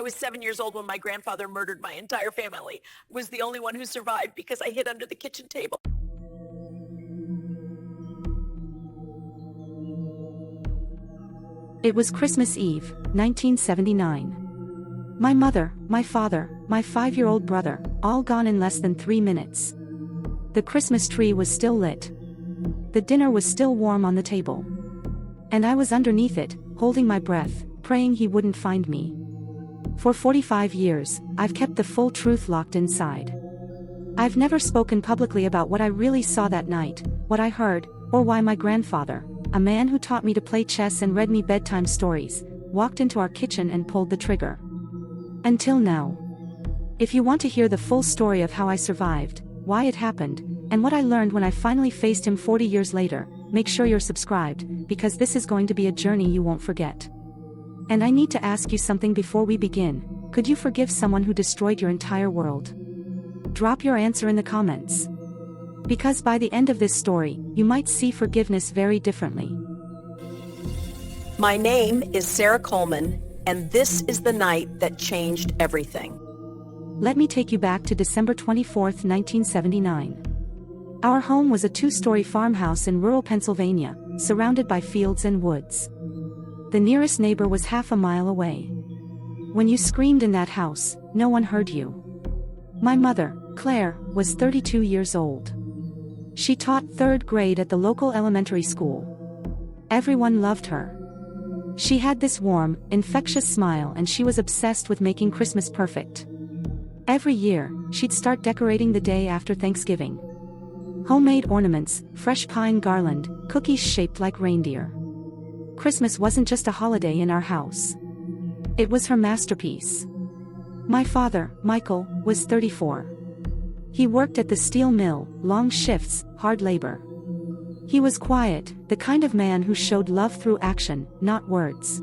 was 7 years old when my grandfather murdered my entire family. I was the only one who survived because I hid under the kitchen table. It was Christmas Eve, 1979. My mother, my father, my 5-year-old brother, all gone in less than 3 minutes. The Christmas tree was still lit. The dinner was still warm on the table. And I was underneath it, holding my breath, praying he wouldn't find me. For 45 years, I've kept the full truth locked inside. I've never spoken publicly about what I really saw that night, what I heard, or why my grandfather, a man who taught me to play chess and read me bedtime stories, walked into our kitchen and pulled the trigger. Until now. If you want to hear the full story of how I survived, why it happened, and what I learned when I finally faced him 40 years later, make sure you're subscribed, because this is going to be a journey you won't forget. And I need to ask you something before we begin. Could you forgive someone who destroyed your entire world? Drop your answer in the comments. Because by the end of this story, you might see forgiveness very differently. My name is Sarah Coleman, and this is the night that changed everything. Let me take you back to December 24th, 1979. Our home was a 2-story farmhouse in rural Pennsylvania, surrounded by fields and woods. The nearest neighbor was half a mile away. When you screamed in that house, no one heard you. My mother, Claire, was 32 years old. She taught 3rd grade at the local elementary school. Everyone loved her. She had this warm, infectious smile, and she was obsessed with making Christmas perfect. Every year, she'd start decorating the day after Thanksgiving. Homemade ornaments, fresh pine garland, cookies shaped like reindeer. Christmas wasn't just a holiday in our house. It was her masterpiece. My father, Michael, was 34. He worked at the steel mill, long shifts, hard labor. He was quiet, the kind of man who showed love through action, not words.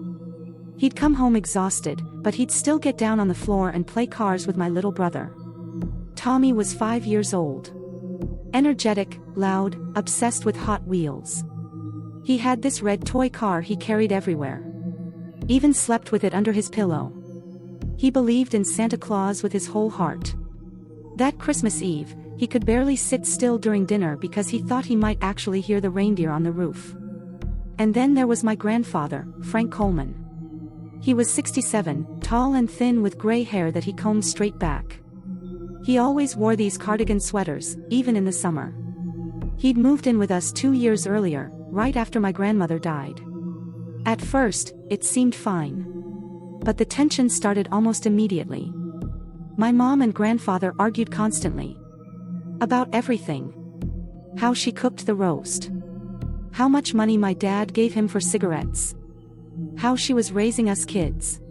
He'd come home exhausted, but he'd still get down on the floor and play cars with my little brother. Tommy was 5 years old. Energetic, loud, obsessed with Hot Wheels. He had this red toy car he carried everywhere. Even slept with it under his pillow. He believed in Santa Claus with his whole heart. That Christmas Eve, he could barely sit still during dinner because he thought he might actually hear the reindeer on the roof. And then there was my grandfather, Frank Coleman. He was 67, tall and thin with gray hair that he combed straight back. He always wore these cardigan sweaters, even in the summer. He'd moved in with us 2 years earlier, right after my grandmother died. At first, it seemed fine. But the tension started almost immediately. My mom and grandfather argued constantly. About everything. How she cooked the roast. How much money my dad gave him for cigarettes. How she was raising us kids.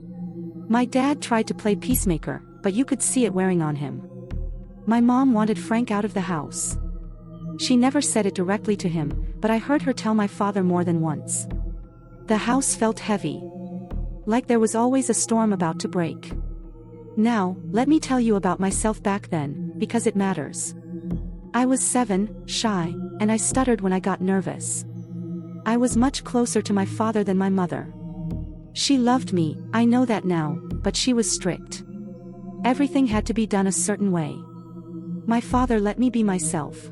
My dad tried to play peacemaker, but you could see it wearing on him. My mom wanted Frank out of the house. She never said it directly to him, but I heard her tell my father more than once. The house felt heavy. Like there was always a storm about to break. Now, let me tell you about myself back then, because it matters. I was 7, shy, and I stuttered when I got nervous. I was much closer to my father than my mother. She loved me, I know that now, but she was strict. Everything had to be done a certain way. My father let me be myself.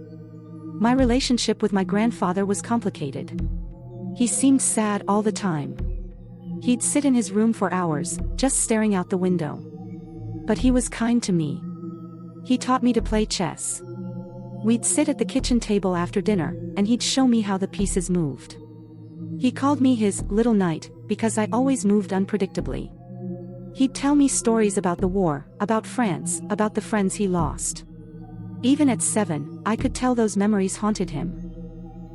My relationship with my grandfather was complicated. He seemed sad all the time. He'd sit in his room for hours, just staring out the window. But he was kind to me. He taught me to play chess. We'd sit at the kitchen table after dinner, and he'd show me how the pieces moved. He called me his little knight, because I always moved unpredictably. He'd tell me stories about the war, about France, about the friends he lost. Even at 7, I could tell those memories haunted him.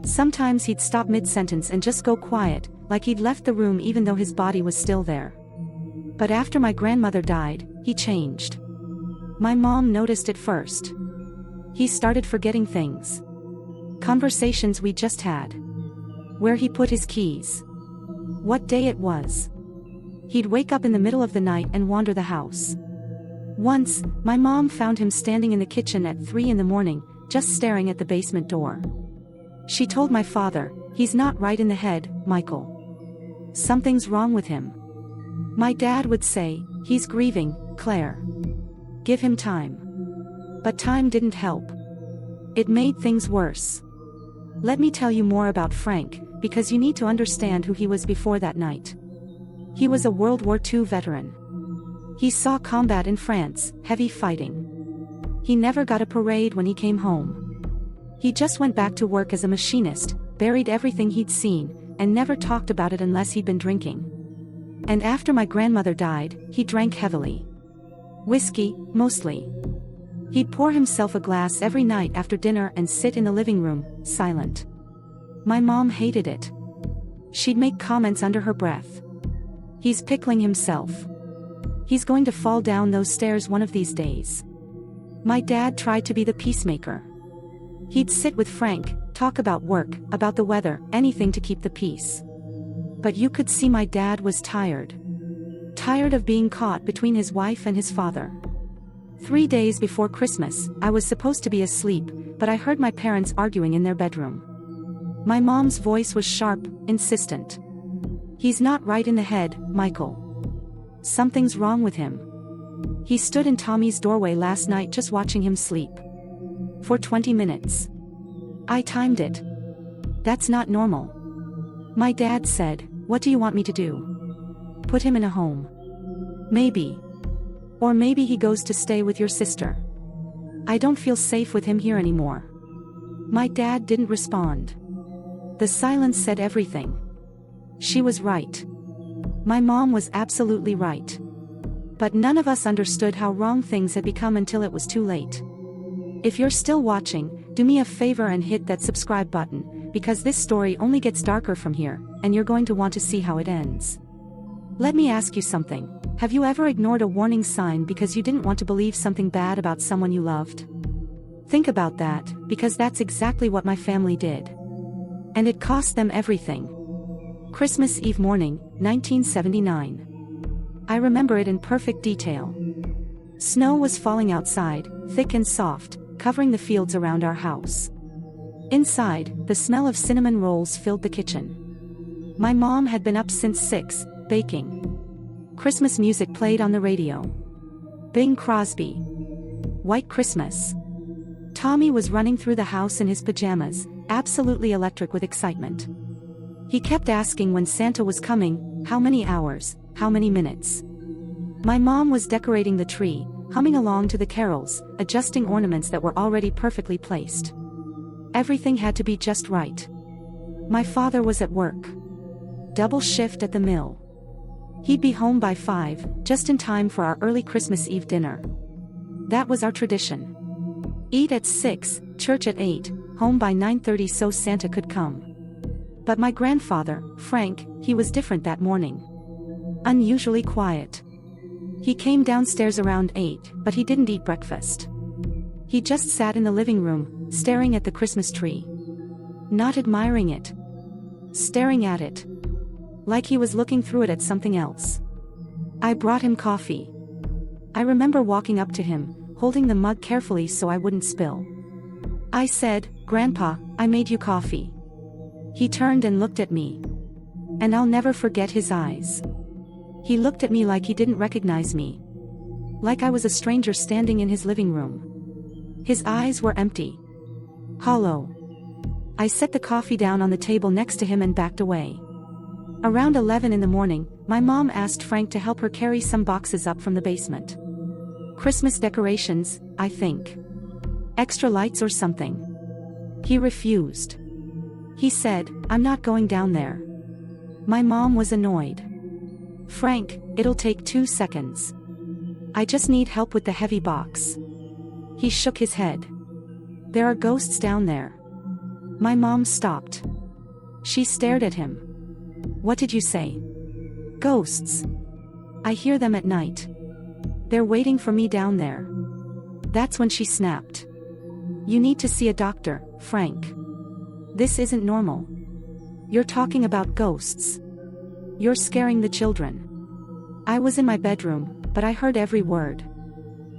Sometimes he'd stop mid-sentence and just go quiet, like he'd left the room even though his body was still there. But after my grandmother died, he changed. My mom noticed it first. He started forgetting things. Conversations we just had. Where he put his keys. What day it was. He'd wake up in the middle of the night and wander the house. Once, my mom found him standing in the kitchen at 3 in the morning, just staring at the basement door. She told my father, "He's not right in the head, Michael. Something's wrong with him." My dad would say, He's grieving, Claire. Give him time. But time didn't help. It made things worse. Let me tell you more about Frank, because you need to understand who he was before that night. He was a World War II veteran. He saw combat in France, heavy fighting. He never got a parade when he came home. He just went back to work as a machinist, buried everything he'd seen, and never talked about it unless he'd been drinking. And after my grandmother died, he drank heavily. Whiskey, mostly. He'd pour himself a glass every night after dinner and sit in the living room, silent. My mom hated it. She'd make comments under her breath. He's pickling himself. He's going to fall down those stairs one of these days. My dad tried to be the peacemaker. He'd sit with Frank, talk about work, about the weather, anything to keep the peace. But you could see my dad was tired. Tired of being caught between his wife and his father. 3 days before Christmas, I was supposed to be asleep, but I heard my parents arguing in their bedroom. My mom's voice was sharp, insistent. He's not right in the head, Michael. Something's wrong with him. He stood in Tommy's doorway last night just watching him sleep. For 20 minutes. I timed it. That's not normal. My dad said, "What do you want me to do? Put him in a home? Maybe. Or maybe he goes to stay with your sister. I don't feel safe with him here anymore." My dad didn't respond. The silence said everything. She was right. My mom was absolutely right. But none of us understood how wrong things had become until it was too late. If you're still watching, do me a favor and hit that subscribe button, because this story only gets darker from here, and you're going to want to see how it ends. Let me ask you something. Have you ever ignored a warning sign because you didn't want to believe something bad about someone you loved? Think about that, because that's exactly what my family did. And it cost them everything. Christmas Eve morning, 1979. I remember it in perfect detail. Snow was falling outside, thick and soft, covering the fields around our house. Inside, the smell of cinnamon rolls filled the kitchen. My mom had been up since 6, baking. Christmas music played on the radio. Bing Crosby. White Christmas. Tommy was running through the house in his pajamas, absolutely electric with excitement. He kept asking when Santa was coming, how many hours, how many minutes. My mom was decorating the tree, humming along to the carols, adjusting ornaments that were already perfectly placed. Everything had to be just right. My father was at work. Double shift at the mill. He'd be home by 5, just in time for our early Christmas Eve dinner. That was our tradition. Eat at 6, church at 8, home by 9:30 so Santa could come. But my grandfather, Frank, he was different that morning. Unusually quiet. He came downstairs around 8, but he didn't eat breakfast. He just sat in the living room, staring at the Christmas tree. Not admiring it. Staring at it. Like he was looking through it at something else. I brought him coffee. I remember walking up to him, holding the mug carefully so I wouldn't spill. I said, "Grandpa, I made you coffee." He turned and looked at me. And I'll never forget his eyes. He looked at me like he didn't recognize me. Like I was a stranger standing in his living room. His eyes were empty. Hollow. I set the coffee down on the table next to him and backed away. Around 11 in the morning, my mom asked Frank to help her carry some boxes up from the basement. Christmas decorations, I think. Extra lights or something. He refused. He said, "I'm not going down there." My mom was annoyed. "Frank, it'll take 2 seconds. I just need help with the heavy box." He shook his head. "There are ghosts down there." My mom stopped. She stared at him. "What did you say?" "Ghosts. I hear them at night. They're waiting for me down there." That's when she snapped. "You need to see a doctor, Frank. This isn't normal. You're talking about ghosts. You're scaring the children." I was in my bedroom, but I heard every word.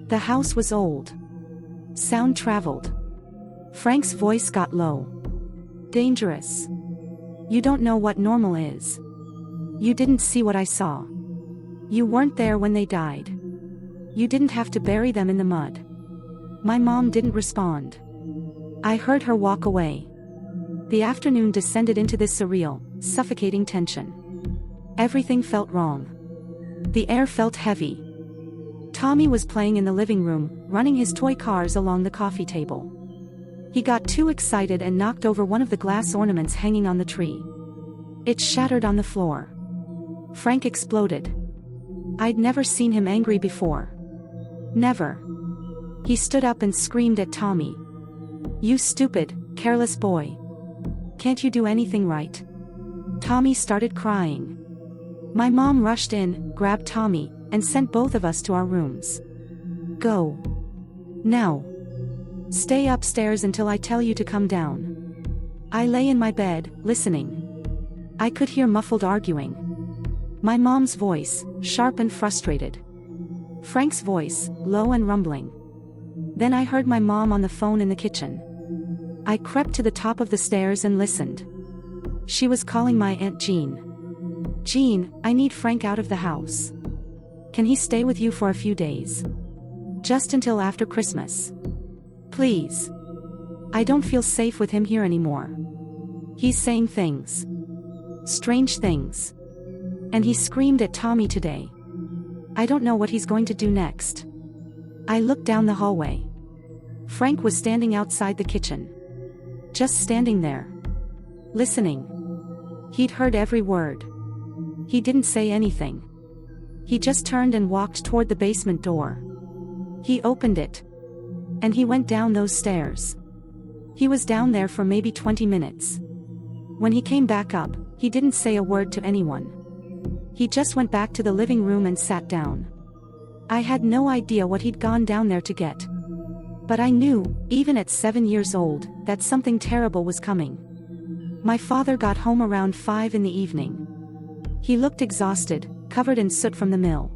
The house was old. Sound traveled. Frank's voice got low. "Dangerous. You don't know what normal is. You didn't see what I saw. You weren't there when they died. You didn't have to bury them in the mud. My mom didn't respond. I heard her walk away. The afternoon descended into this surreal, suffocating tension. Everything felt wrong. The air felt heavy. Tommy was playing in the living room, running his toy cars along the coffee table. He got too excited and knocked over one of the glass ornaments hanging on the tree. It shattered on the floor. Frank exploded. I'd never seen him angry before. Never. He stood up and screamed at Tommy. "You stupid, careless boy. Can't you do anything right?" Tommy started crying. My mom rushed in, grabbed Tommy, and sent both of us to our rooms. "Go. Now. Stay upstairs until I tell you to come down." I lay in my bed, listening. I could hear muffled arguing. My mom's voice, sharp and frustrated. Frank's voice, low and rumbling. Then I heard my mom on the phone in the kitchen. I crept to the top of the stairs and listened. She was calling my Aunt Jean. "Jean, I need Frank out of the house. Can he stay with you for a few days? Just until after Christmas. Please. I don't feel safe with him here anymore. He's saying things. Strange things. And he screamed at Tommy today. I don't know what he's going to do next." I looked down the hallway. Frank was standing outside the kitchen. Just standing there. Listening. He'd heard every word. He didn't say anything. He just turned and walked toward the basement door. He opened it. And he went down those stairs. He was down there for maybe 20 minutes. When he came back up, he didn't say a word to anyone. He just went back to the living room and sat down. I had no idea what he'd gone down there to get. But I knew, even at 7 years old, that something terrible was coming. My father got home around 5 in the evening. He looked exhausted, covered in soot from the mill.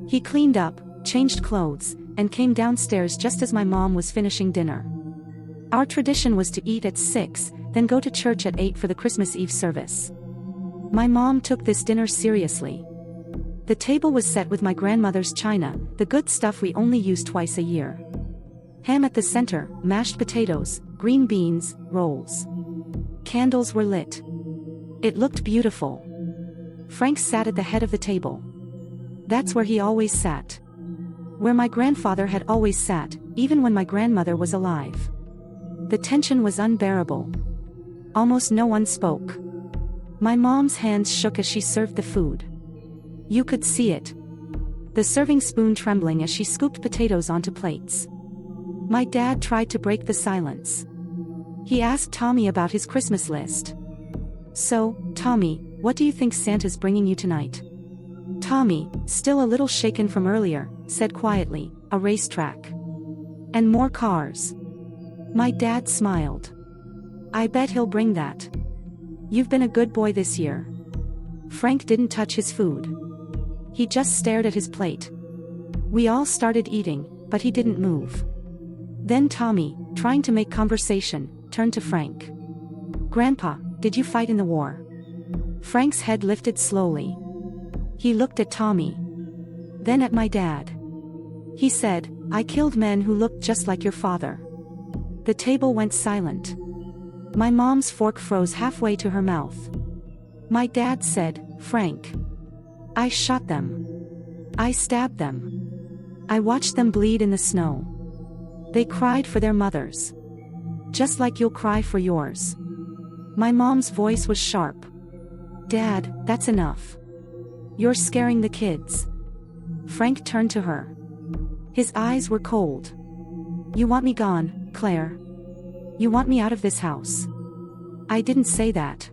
He cleaned up, changed clothes, and came downstairs just as my mom was finishing dinner. Our tradition was to eat at 6, then go to church at 8 for the Christmas Eve service. My mom took this dinner seriously. The table was set with my grandmother's china, the good stuff we only use twice a year. Ham at the center, mashed potatoes, green beans, rolls. Candles were lit. It looked beautiful. Frank sat at the head of the table. That's where he always sat. Where my grandfather had always sat, even when my grandmother was alive. The tension was unbearable. Almost no one spoke. My mom's hands shook as she served the food. You could see it. The serving spoon trembling as she scooped potatoes onto plates. My dad tried to break the silence. He asked Tommy about his Christmas list. "So, Tommy, what do you think Santa's bringing you tonight?" Tommy, still a little shaken from earlier, said quietly, "A racetrack. And more cars." My dad smiled. "I bet he'll bring that. You've been a good boy this year." Frank didn't touch his food. He just stared at his plate. We all started eating, but he didn't move. Then Tommy, trying to make conversation, turned to Frank. "Grandpa, did you fight in the war?" Frank's head lifted slowly. He looked at Tommy. Then at my dad. He said, "I killed men who looked just like your father." The table went silent. My mom's fork froze halfway to her mouth. My dad said, "Frank. I shot them. I stabbed them. I watched them bleed in the snow. They cried for their mothers. Just like you'll cry for yours." My mom's voice was sharp. "Dad, that's enough. You're scaring the kids." Frank turned to her. His eyes were cold. "You want me gone, Claire? You want me out of this house?" "I didn't say that.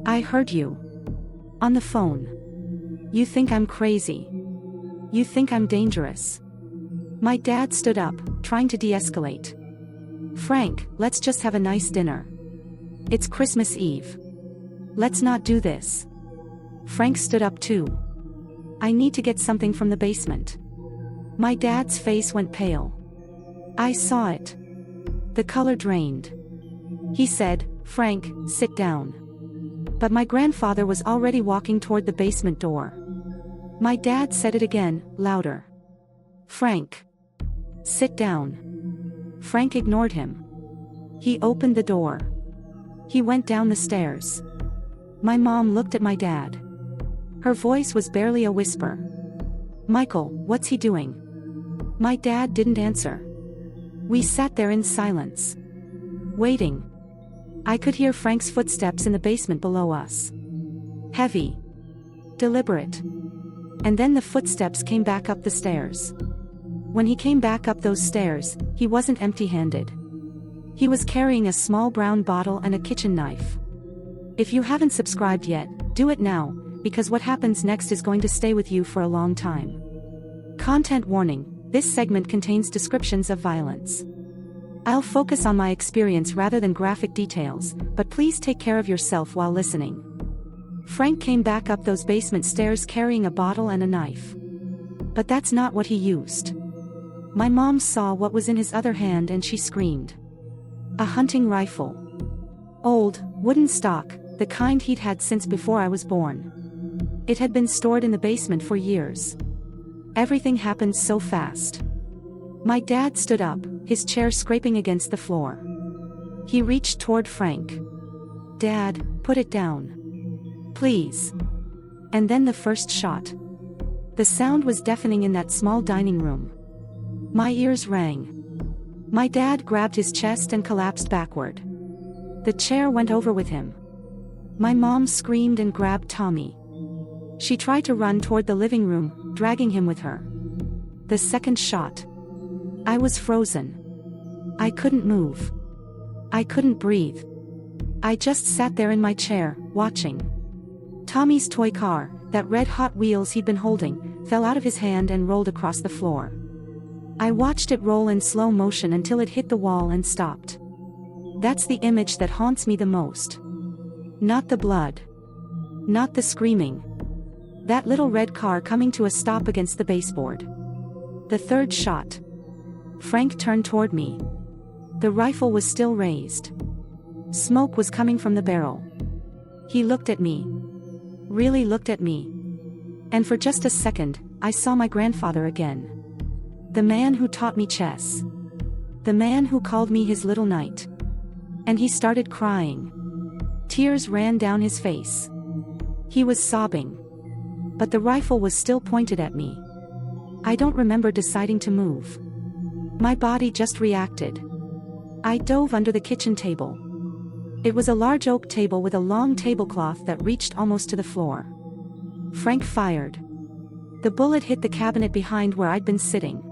I heard you. On the phone. You think I'm crazy. You think I'm dangerous." My dad stood up, trying to de-escalate. "Frank, let's just have a nice dinner. It's Christmas Eve. Let's not do this." Frank stood up too. "I need to get something from the basement." My dad's face went pale. I saw it. The color drained. He said, "Frank, sit down." But my grandfather was already walking toward the basement door. My dad said it again, louder. Frank. Sit down. Frank ignored him. He opened the door. He went down the stairs. My mom looked at my dad. Her voice was barely a whisper. Michael, what's he doing? My dad didn't answer. We sat there in silence. Waiting. I could hear Frank's footsteps in the basement below us. Heavy. Deliberate. And then the footsteps came back up the stairs. When he came back up those stairs, he wasn't empty-handed. He was carrying a small brown bottle and a kitchen knife. If you haven't subscribed yet, do it now, because what happens next is going to stay with you for a long time. Content warning: this segment contains descriptions of violence. I'll focus on my experience rather than graphic details, but please take care of yourself while listening. Frank came back up those basement stairs carrying a bottle and a knife. But that's not what he used. My mom saw what was in his other hand and she screamed. A hunting rifle. Old, wooden stock, the kind he'd had since before I was born. It had been stored in the basement for years. Everything happened so fast. My dad stood up, his chair scraping against the floor. He reached toward Frank. Dad, put it down. Please. And then the first shot. The sound was deafening in that small dining room. My ears rang. My dad grabbed his chest and collapsed backward. The chair went over with him. My mom screamed and grabbed Tommy. She tried to run toward the living room, dragging him with her. The second shot. I was frozen. I couldn't move. I couldn't breathe. I just sat there in my chair, watching. Tommy's toy car, that red Hot Wheels he'd been holding, fell out of his hand and rolled across the floor. I watched it roll in slow motion until it hit the wall and stopped. That's the image that haunts me the most. Not the blood. Not the screaming. That little red car coming to a stop against the baseboard. The third shot. Frank turned toward me. The rifle was still raised. Smoke was coming from the barrel. He looked at me. Really looked at me. And for just a second, I saw my grandfather again. The man who taught me chess. The man who called me his little knight. And he started crying. Tears ran down his face. He was sobbing. But the rifle was still pointed at me. I don't remember deciding to move. My body just reacted. I dove under the kitchen table. It was a large oak table with a long tablecloth that reached almost to the floor. Frank fired. The bullet hit the cabinet behind where I'd been sitting.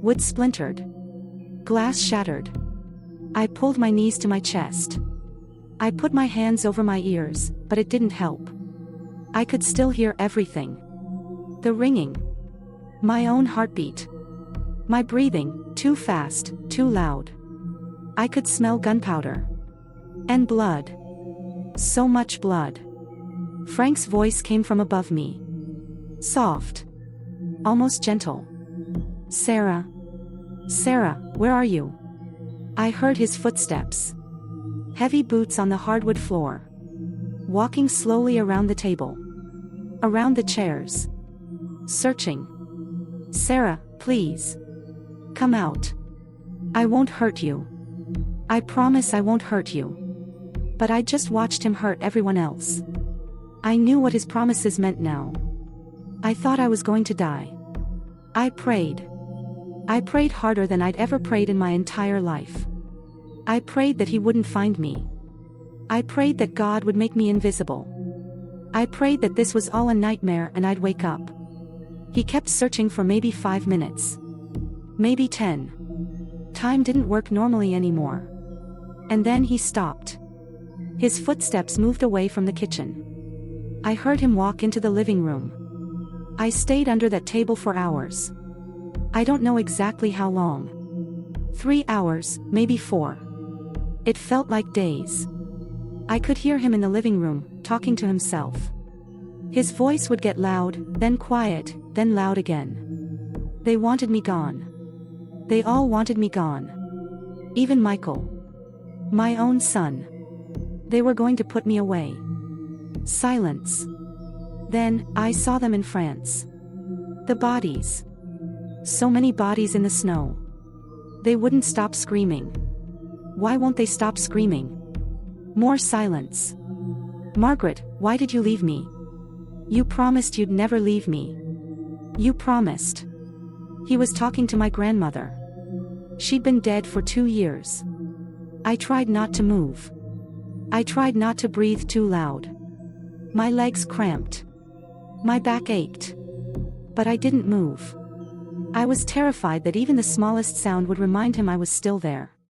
Wood splintered. Glass shattered. I pulled my knees to my chest. I put my hands over my ears, but it didn't help. I could still hear everything. The ringing. My own heartbeat. My breathing, too fast, too loud. I could smell gunpowder. And blood. So much blood. Frank's voice came from above me. Soft. Almost gentle. Sarah. Sarah, where are you? I heard his footsteps. Heavy boots on the hardwood floor. Walking slowly around the table. Around the chairs. Searching. Sarah, please. Come out. I won't hurt you. I promise I won't hurt you. But I just watched him hurt everyone else. I knew what his promises meant now. I thought I was going to die. I prayed. I prayed harder than I'd ever prayed in my entire life. I prayed that he wouldn't find me. I prayed that God would make me invisible. I prayed that this was all a nightmare and I'd wake up. He kept searching for maybe 5 minutes. Maybe 10. Time didn't work normally anymore. And then he stopped. His footsteps moved away from the kitchen. I heard him walk into the living room. I stayed under that table for hours. I don't know exactly how long. 3 hours, maybe 4. It felt like days. I could hear him in the living room, talking to himself. His voice would get loud, then quiet, then loud again. They wanted me gone. They all wanted me gone. Even Michael. My own son. They were going to put me away. Silence. Then, I saw them in France. The bodies. So many bodies in the snow. They wouldn't stop screaming. Why won't they stop screaming? More silence. Margaret, why did you leave me? You promised you'd never leave me. You promised. He was talking to my grandmother. She'd been dead for 2 years. I tried not to move. I tried not to breathe too loud. My legs cramped. My back ached. But I didn't move. I was terrified that even the smallest sound would remind him I was still there.